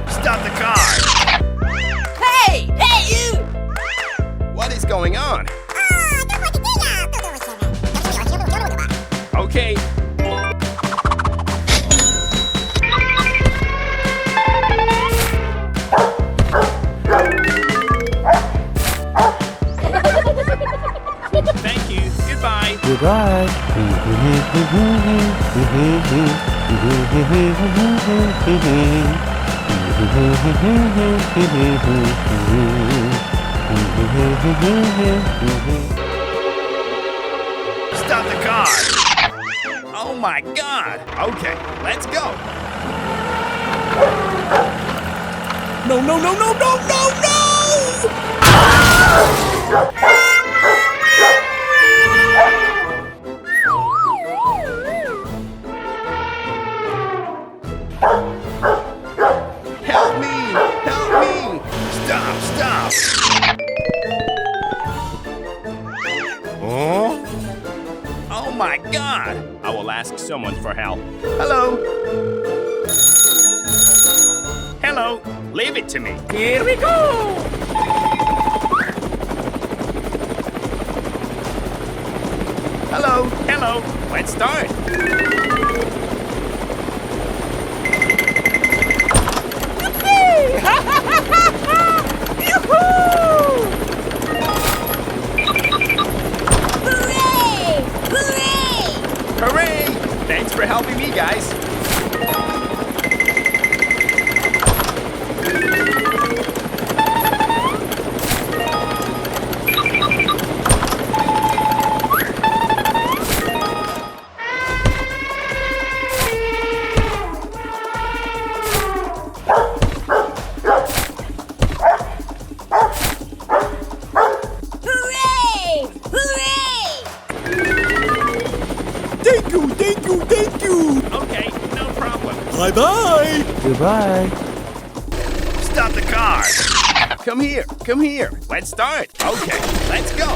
Stop the car! Hey! Hey, you! What is going on? Okay. Thank you. Goodbye. Goodbye. Stop the car! Oh my God! Okay, let's go. No, no, no, no, no, no, no! Help me! Help me! Stop! Stop! Oh? Oh my God! I will ask someone for help. Hello? Hello? Leave it to me. Here we go! Hello? Hello? Let's start. Hooray! Thanks for helping me, guys. Thank you. Okay, no problem. Bye-bye. Goodbye. Stop the car. Come here. Let's start. Okay, let's go.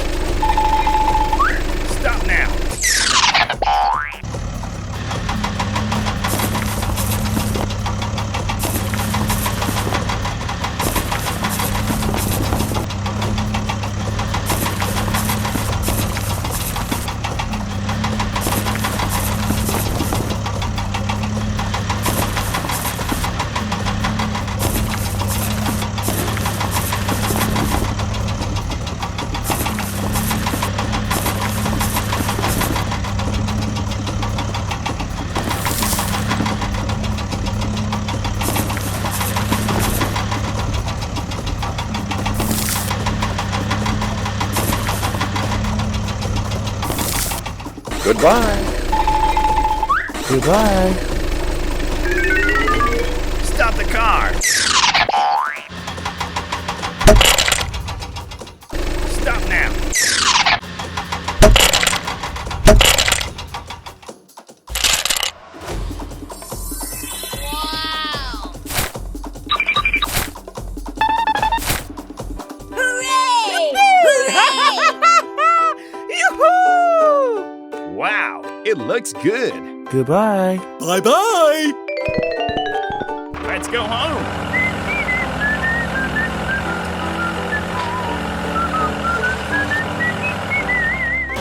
Stop now. Goodbye. Goodbye. Stop the car. Stop now. Wow, it looks good. Goodbye. Bye-bye. Let's go home.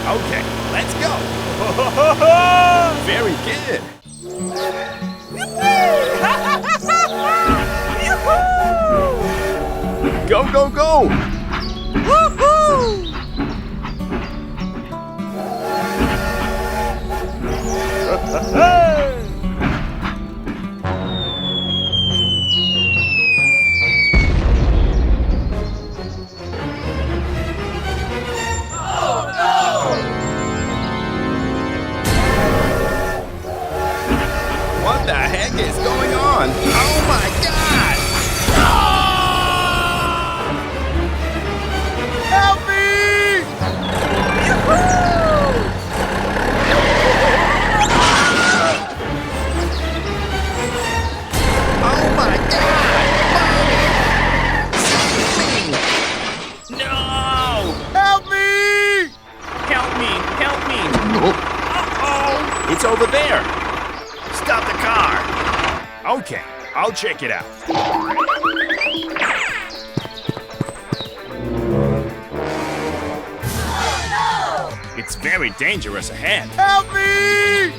Okay, let's go. Very good. Go, go, go. Woohoo! What the heck is going on? Oh my God! It's over there. Stop the car. Okay, I'll check it out. It's very dangerous ahead. Help me!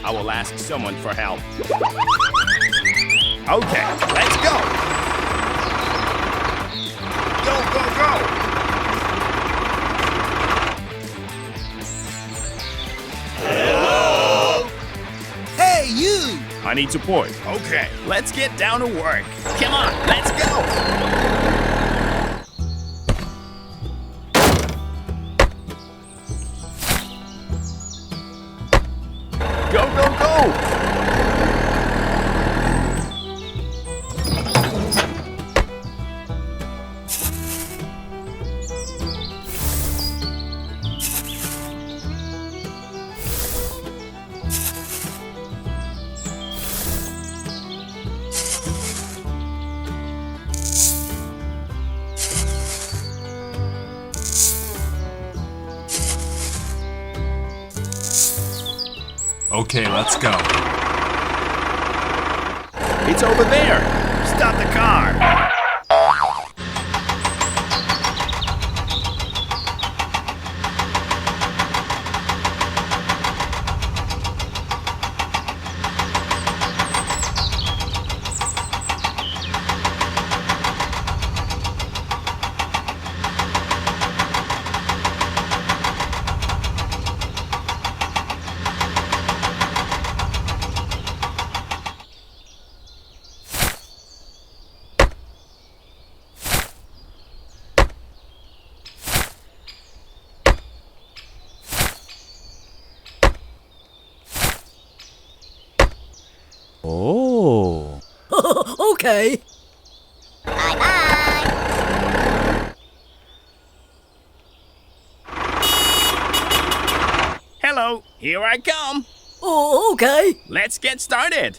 I will ask someone for help. Okay, let's go. Go, go, go. Hello? Hey, you! I need support. Okay, let's get down to work. Come on, let's go. Go, go, go! Okay, let's go. It's over there. Stop the car. Oh. Okay. Bye-bye. Hello, here I come. Oh, okay. Let's get started.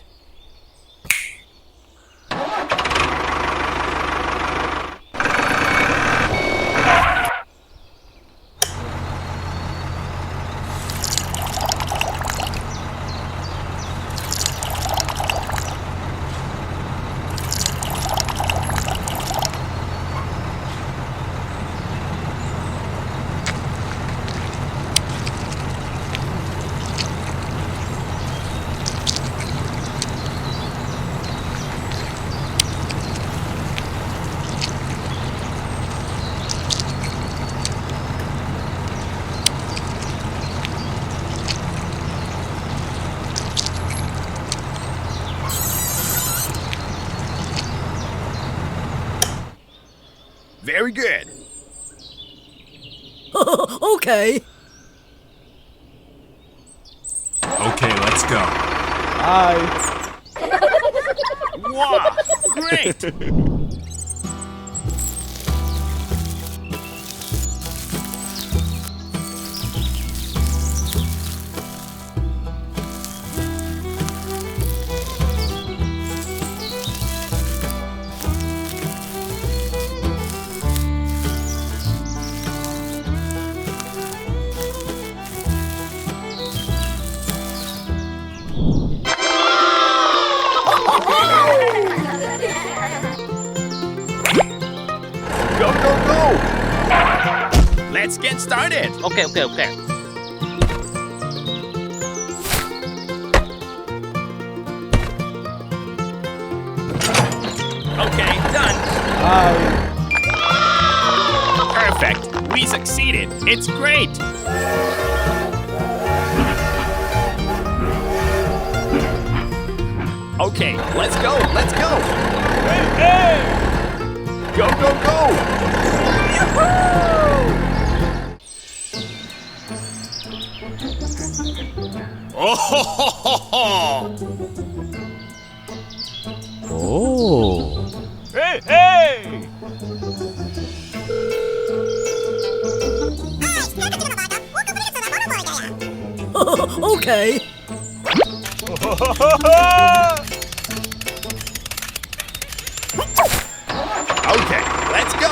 Very good. Okay. Okay, let's go. Bye. Wow, great. Go, go, go! Let's get started. Okay. Okay, done. Bye. Perfect. We succeeded. It's great. Okay, let's go. Let's go. Hey! Go, go, go! Oh, ho, ho, ho, ho. Oh. Hey, hey! Okay. Okay, let's go.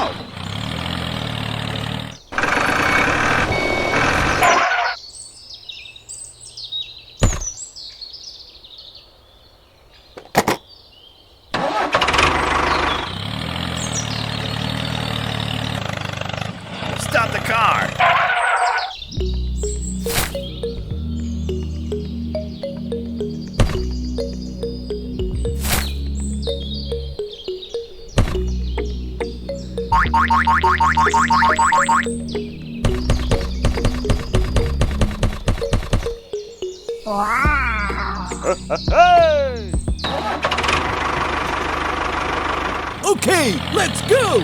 Hey! Okay, let's go!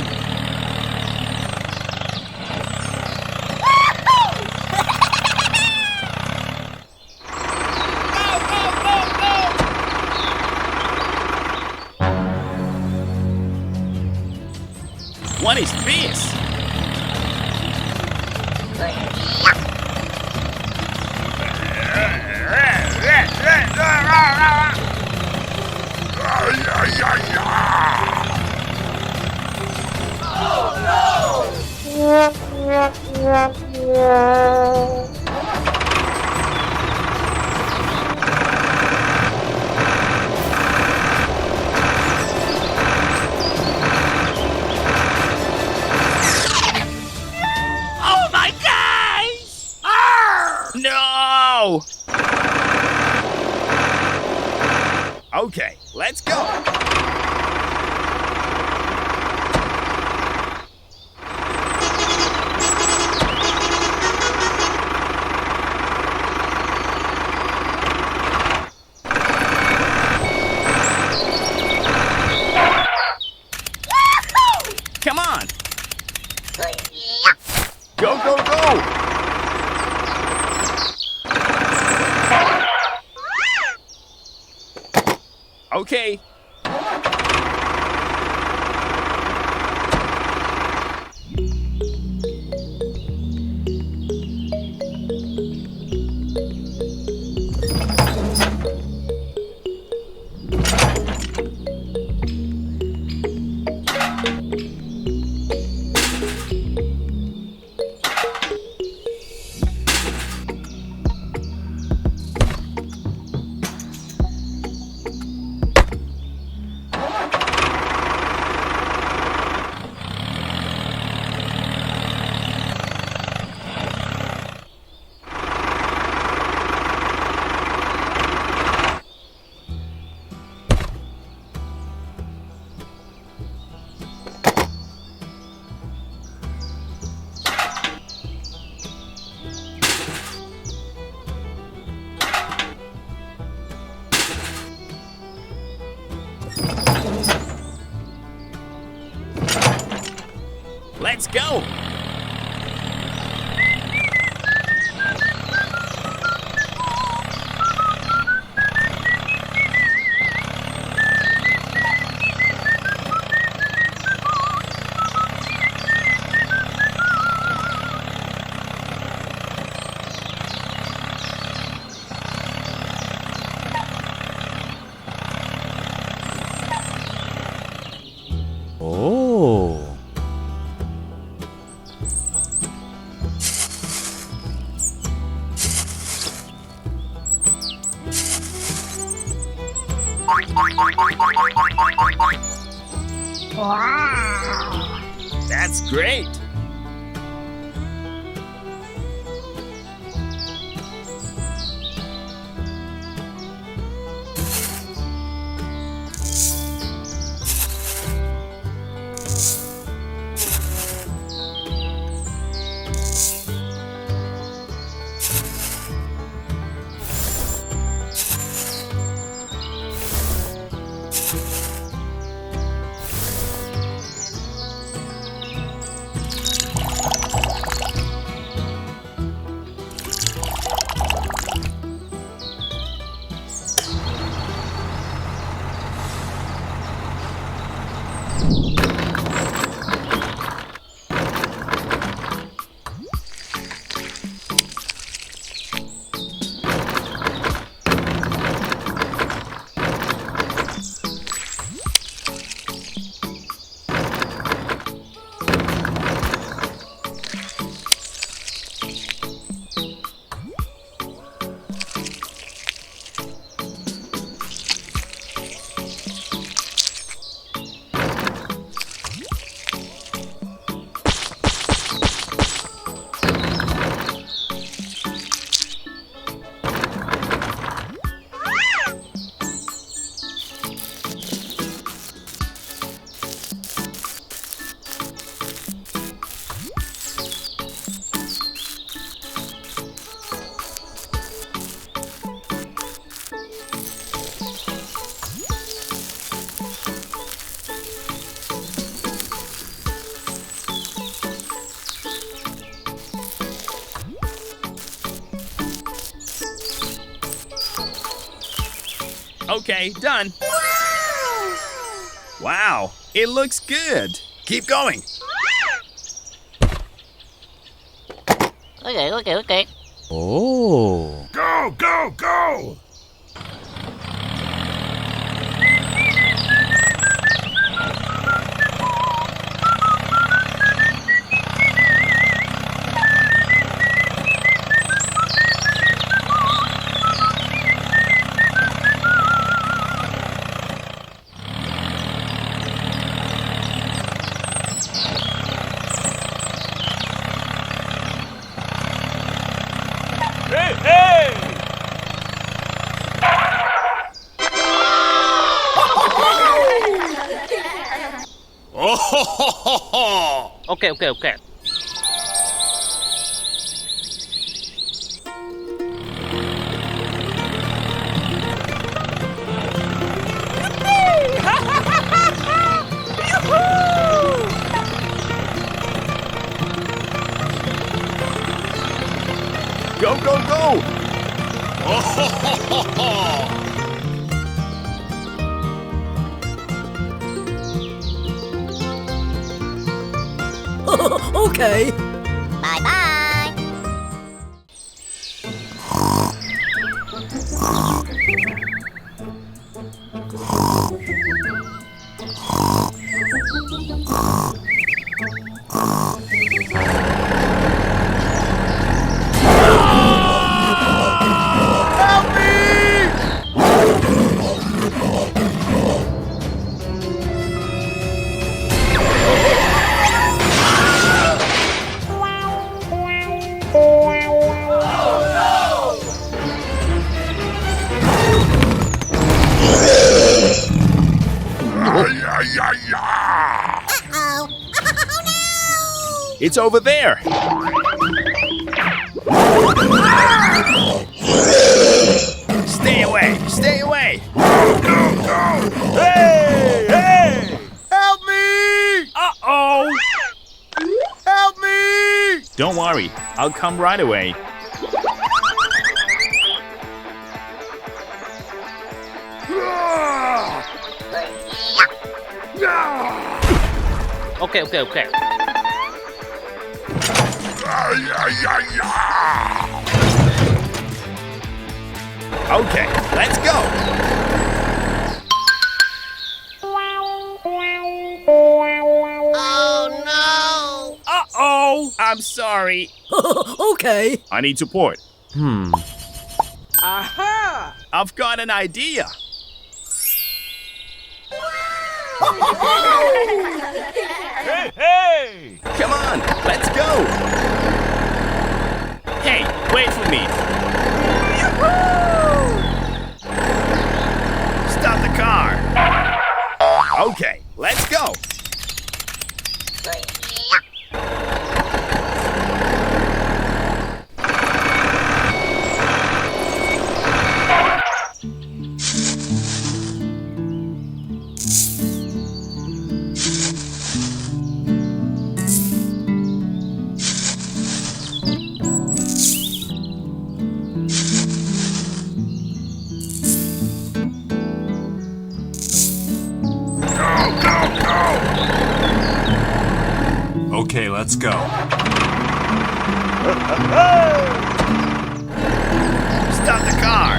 What is this? Oh my gosh! No! Okay, let's go. Come on. Go, go, go. Okay. Let's go. Oh. That's great. Okay, done. Wow, it looks good. Keep going. Okay. Oh. Go, go, go! Hey, hey! Oh, ho, ho, ho, ho. Okay. Go, go, go! Oh, ho, ho, ho, ho. Okay. Bye-bye. It's over there. Stay away! Stay away! Go, go, go! Hey! Hey! Help me! Uh-oh! Help me! Don't worry, I'll come right away. Okay. Okay, let's go! Oh no! Uh-oh! I'm sorry. Okay. I need support. Aha! I've got an idea. Hey, hey! Come on, let's go! Hey, wait for me! Stop the car! Okay, let's go! Okay, let's go. Stop the car!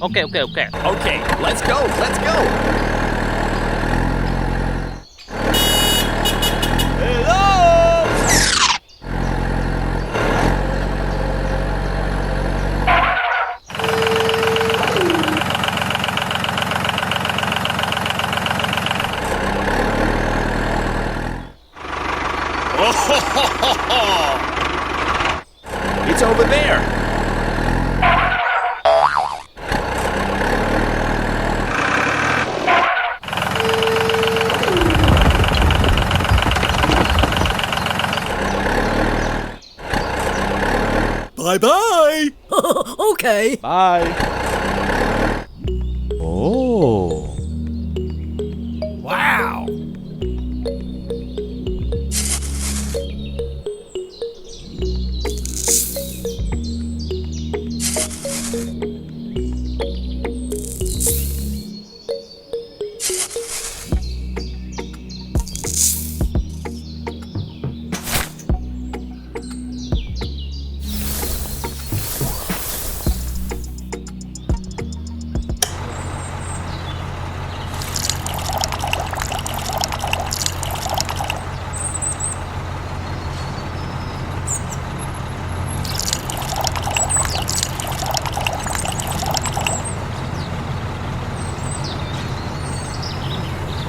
Okay. Okay, let's go, let's go! Hello! Oh, ho, ho, ho, ho. It's over there. Bye-bye. Okay. Bye. Oh. Wow.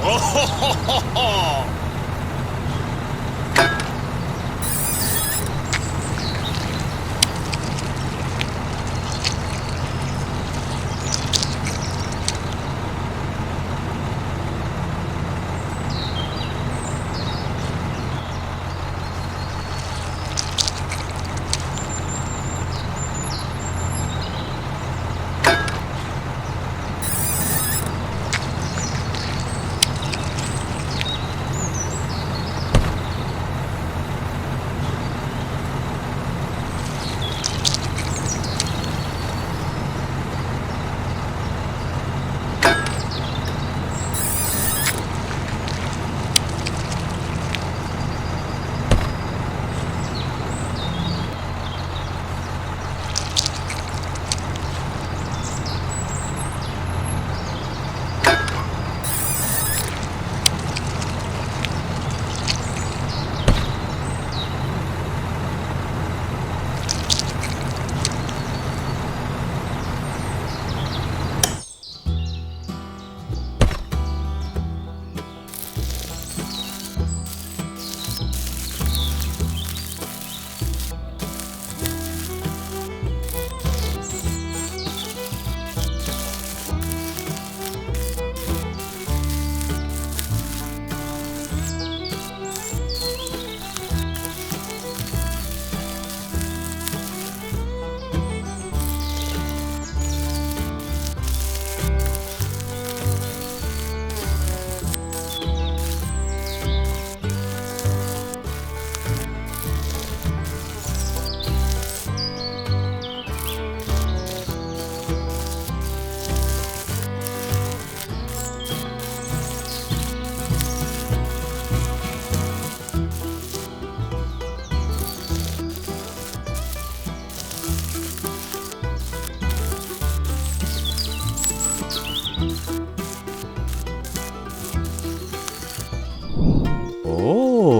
Oh.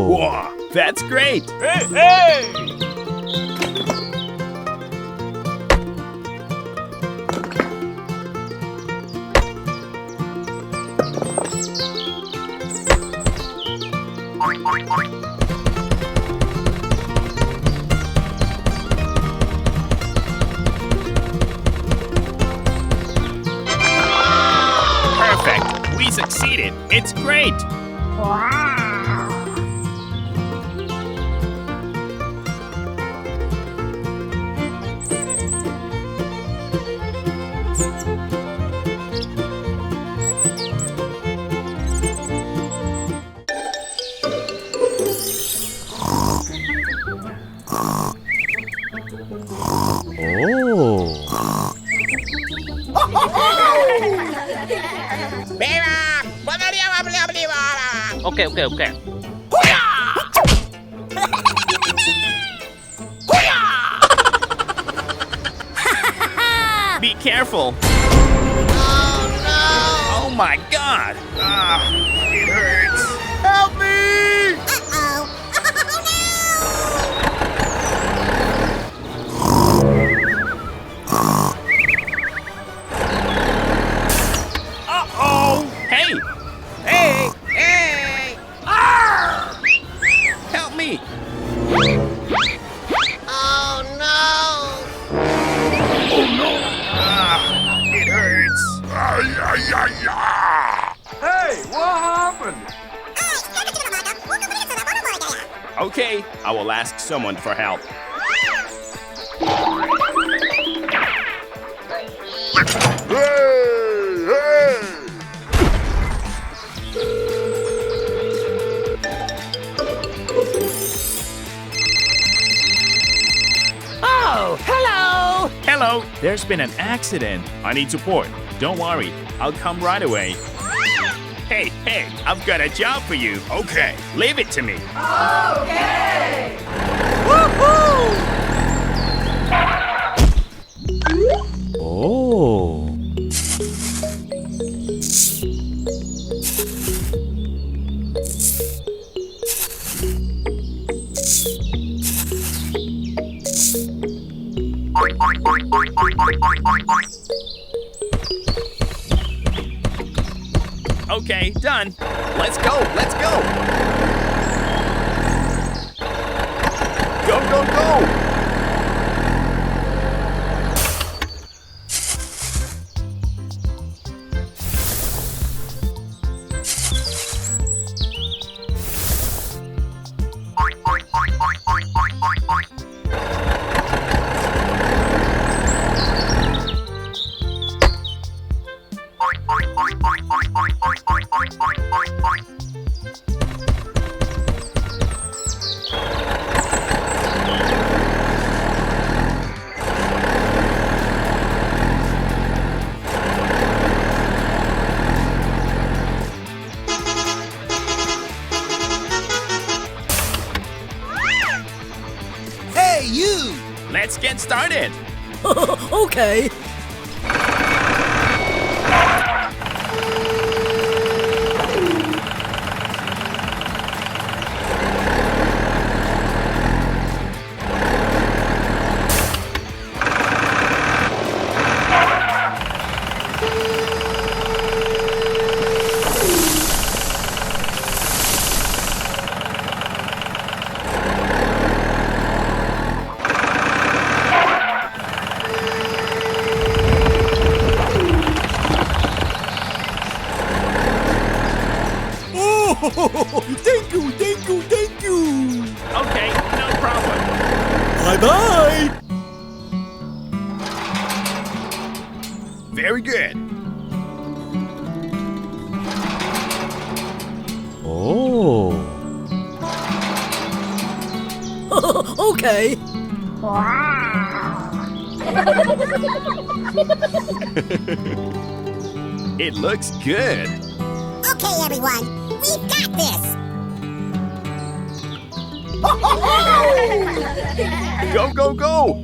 Whoa, that's great. Hey, hey! Perfect. We succeeded. It's great. Okay, okay, okay. Be careful. Oh no! Oh my God. Ah, it hurts. Help me! Uh-oh. Hey. Hey. Hey. Arr! Help me. Oh no! Ah, it hurts. Hey, what happened? Okay, I will ask someone for help. Oh, hello! Hello. There's been an accident. I need support. Don't worry. I'll come right away. Hey, I've got a job for you. Okay. Leave it to me. Okay! Woohoo! Oh. Okay, done. Let's go. Let's go. Go, go, go. Hey, you! Let's get started. Okay. Thank you, thank you, thank you. Okay, no problem. Bye-bye. Very good. Oh. Okay. It looks good. Okay, everyone, we've got this. Go, go, go.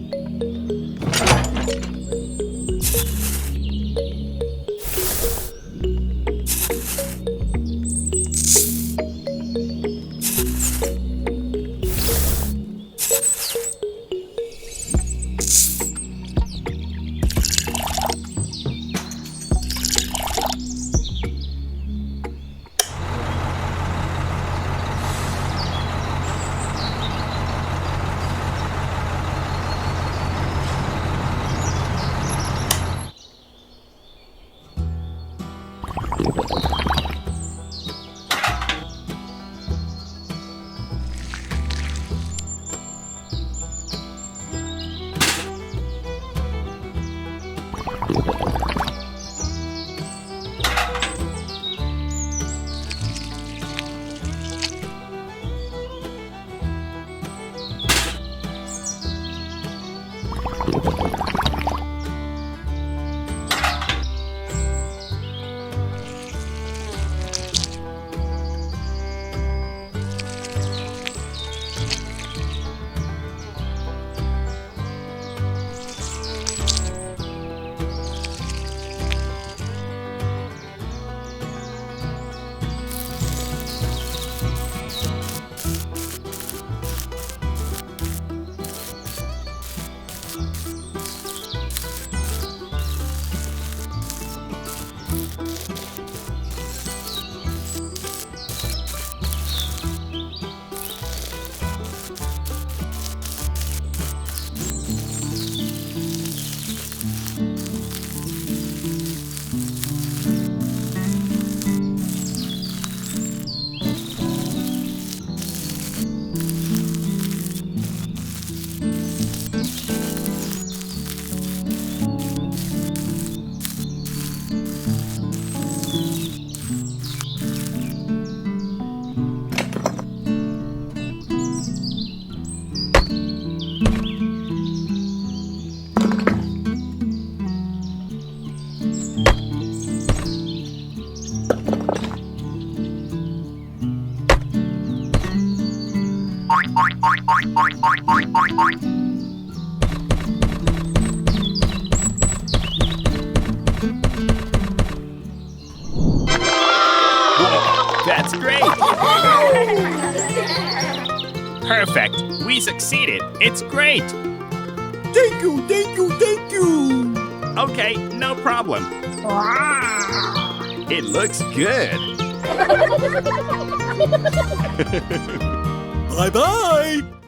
That's great! Perfect! We succeeded! It's great! Thank you, thank you, thank you. Okay, no problem. It looks good. Bye-bye.